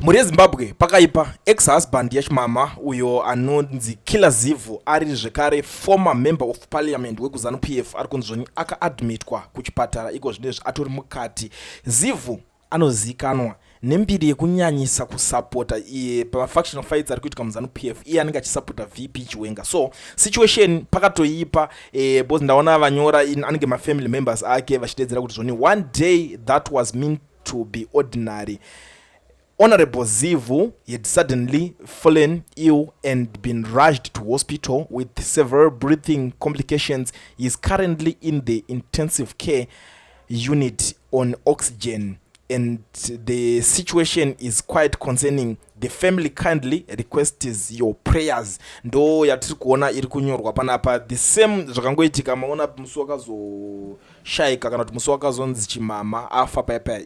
Muri Zimbabwe pakaipa ex-husband yaChimhamha uyo anonzi Killer Zivu ari zvekare former member of parliament wekuZanu PF ari kunzvoni akaadmitwa kuchipatara iko zvinezvi atori mukati. Zivu anozikanwa nembiri yekunyanyisa kusapota iye pamafactional fights ari kuitika muZanu PF, iye anenge achisapota VP Chiwenga. So situation pakatoipa because ndaona vanyora anenge mafamily members ake vachitedzera kuti zvoni one day that was meant to be ordinary. Honorable Zivu had suddenly fallen ill and been rushed to hospital with several breathing complications. He is currently in the intensive care unit on oxygen, and the situation is quite concerning. The family kindly requests your prayers. Ndo yatiri kuona iri kunyorwa panapa the same zvakangoitika maona musi wakazoshaika kana kuti musi wakazonzi Chimhamha afa paya.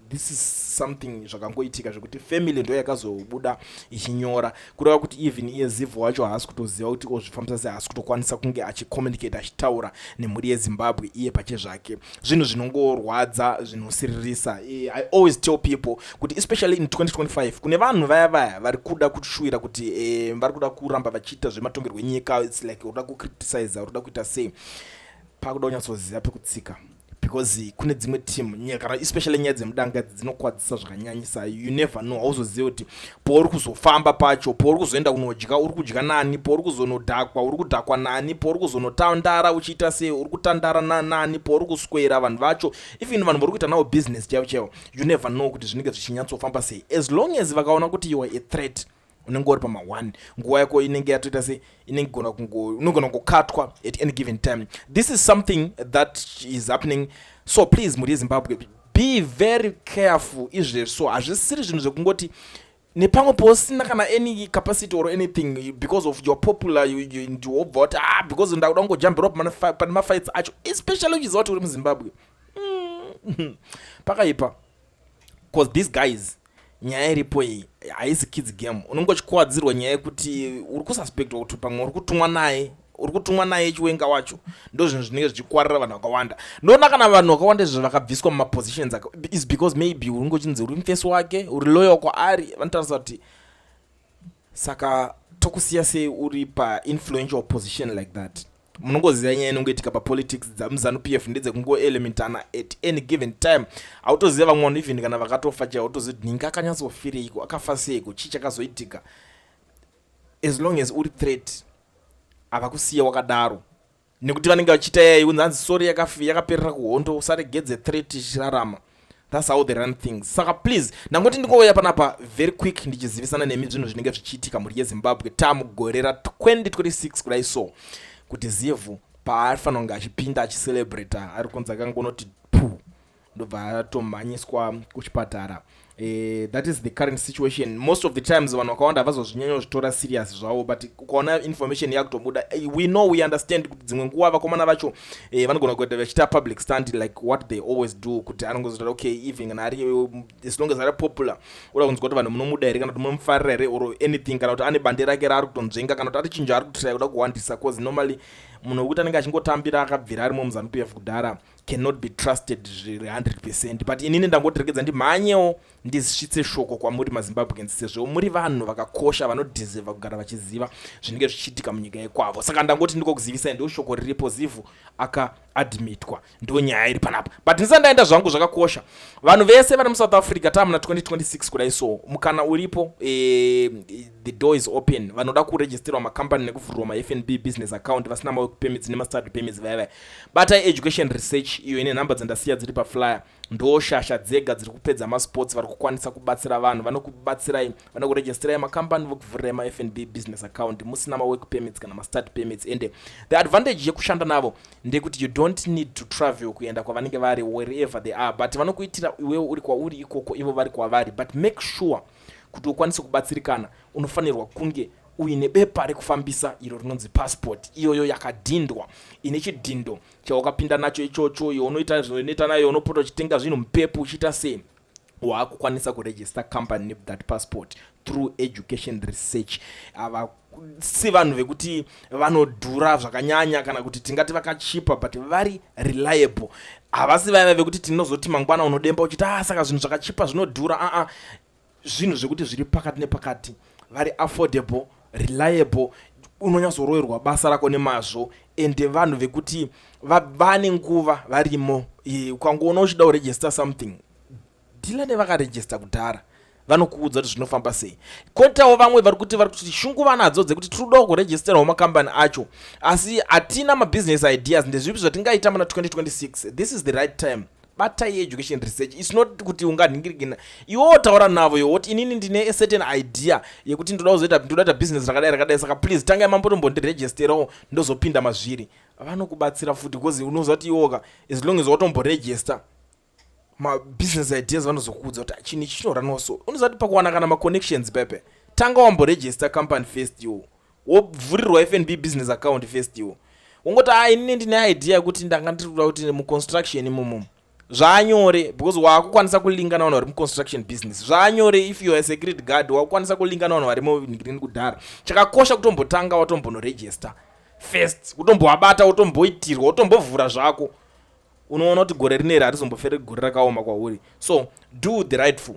This is something zvakangoitika zvekuti family ndo yakazobuda ichinyora kureva kuti even iye Zivu wacho haasi kutoziva kuti ozvifambisa sei, haasi kutokwanisa kunge achicommunicate achitaura nemhuri yeZimbabwe iye pache zvake. Zvinhu zvinongorwadza zvinosiririsa. I always tell people kuti especially in 2025 kune vanhu vaya vari kuda kushuvira kuti vari kuda kuramba vachiita zvematongerwo enyika. It's like uruda kukriticize, uruda kuita sei, pakuda kunyatsoziva pekutsika, because kune dzimwe team nyika especially nyaya dzemudanga dzinokwadzisa zvakanyanyisa. You never know, hauzoziva kuti pauri kuzofamba pacho, pauri kuzoenda kunodya, uri kudya nani, pauri kuzonodhakwa, uri kudhakwa nani, pauri kuzonotandara uchiita sei, uri kutandara nani, pauri kuswera vanhu vacho, even vanhu vari kuita nawo business chaivo. You never know kuti zvinenge zvichinyatsofamba sei. As long as vakaona kuti you are a threat, unenge uri pama 1 nguva yako inenge yatoita sei, unogona kukatwa at any given time. This is something that is happening. So please muri Zimbabwe, be very careful. Izvezvi so hazvisiri zvinhu zvekungoti nepamwe posina kana any capacity or anything because of your popular you obva kuti because ndakuda kungojambira pane mafights acho, especially uchiziva kuti uri muZimbabwe. Pakaipa because these guys nyaya iripo iyi haisi kids game. Unenge uchikuwadzirwa nyaya yekuti uri kususpectwa kuti pamwe uri kutumwa naye Chiwenga wacho. Ndo zvinhu zvinenge zvichikwarira vanhu vakawanda. Ndoona kana vanhu vakawanda izvo vakabviswa mumapositions ake is because maybe uri ngochinzi uri mufesi wake, uri loyal kwaari, vanotarisa kuti saka tokusiya sei uri pa-influential position like that. Munongoziva nyaya inongoitika papolitics dzamuZanu PF ndedzekungoelementana at any given time. Autoziva vamwe vanhu even kana vakatofa chaivo, autoziva kuti ninga akanyatsofireiko, akafa seiko, chii chakazoitika. As long as uri threat avakusiya wakadaro, nekuti vanenge vachiita yai unzanzi sorry yakaperera kuhondo usaregedze threat ichirarama. That's how they run things. Saka please ndangoti ndingouya panapa very quick ndichizivisana nemi zvinhu zvinenge zvichiitika muri yeZimbabwe tamugorera 2026 kudai so kuti Zivu paarifanira kunge achipinda achicelebrate ari kunzi akangonoti pu ndobva atomhanyiswa kuchipatara. That is the current situation. Most of the times vanhu vakawanda havazozvinyanya zvitora serious zvavo, but ukaona information yakutobuda, we understand kuti dzimwe nguva vakomana vacho vanogona kuita vachiita public stand like what they always do, kuti anongozoti okay even kana ari as long as ari popular uda kunzwa kuti vanhu munomuda here kana kuti munomufarira here or anything, kana kuti ane bandera rake raari kutonzvenga kana kuti ari chinhu ari kutry kuda kuwandisa, cause normally munhu wekuti anenge achingotambira akabvira arimo muZanu PF kudhara cannot be trusted 100%. But inini ndangotirekedza ndimhanyewo ndisvitse shoko kwamuri maZimbabweans sezvo muri vanhu vakakosha vanodhiserva kugara vachiziva zvinenge zvichiitika munyika yekwavo. Saka ndangoti ndikokuzivisai ndo shoko riripo. Zivu akaadmitwa, ndo nyaya iri panapa. But ndisandaenda zvangu zvakakosha. Vanhu vese vari muSouth Africa tamuna 2026 kudai so mukana uripo, the door is open. Vanoda kuregisterwa makampani nekuvhurwa maFNB business account vasina mawork permits nemastudy permits vaya. But education research iyo ine nhamba dzandasiya dziri paflyer ndo shasha dzega dziri kupedza masports vari kukwanisa kubatsira vanhu, vanokubatsirai, vanokuregisterai makampani vokuvhurirai maFNB business account musina mawork permits kana mastudy permits. And the advantage yekushanda navo ndekuti you don't need to travel kuenda kwavanenge vari wherever they are, but vanokuitira iwewe uri kwauri ikoko ivo vari kwavari. But make sure kuti ukwanise kubatsirikana unofanirwa kunge uine bepa rekufambisa iro rinonzi passport, iyoyo yakadhindwa ine chidhindo chawakapinda nacho ichocho, unoita zvinoita nayo, unopota uchitenga zvinhu mupepu uchiita sei, wakukwanisa kuregister company with that passport through education research. Si vanhu vekuti vanodhura zvakanyanya kana kuti tingati vakachipa, but very reliable. Havasi vaya vekuti tinozoti mangwana unodemba uchiti saka zvinhu zvakachipa zvinodhura. zvinhu zvekuti zviri pakati nepakati, vari affordable, reliable, unonyazoroverwa basa rako nemazvo, ende vanhu vekuti vane nguva varimo. Ukangoona uchida kuregister something, dhila nevakaregister kudhara vanokuudza kuti zvinofamba sei. Koitawo vamwe vari kuti shungu vanadzo dzekuti tiri kuda kuregisterwa makambani acho, asi hatina mabusiness ideas. Ndezvipi zvatingaita mana 2026? This is the right time. Batai education research. It's not kuti unganhingirikina iwo taura navo yoti inini ndine a certain idea yekuti ndoda business rakadai, saka please tangai mambotomboregisterawo ndozopinda mazviri. Vanokubatsira futi because unozati iwoka as long as watomboregister business ideas vanozokuudza kuti chini chinoranwaso. Unozati pakuwana kana maconnections pepe, tanga wamboregister company first yo, wobvurirwa FNB business account first yo. Ungoti inini ndine idea yekuti ndanga ndiri kuti muconstruction imomo zvanyore because wakukwanisa kulingana vanhu vari muconstruction business. Zvanyore if you are a security guard, wakukwanisa kulingana vanhu vari mungirini kudhara. Chakakosha kutombotanga watombonoregister first, kutombovabata, utomboitirwa, utombovhura zvako. Unoona kuti gore rineri harizombofere gore rakaoma kwauri. So do the rightful.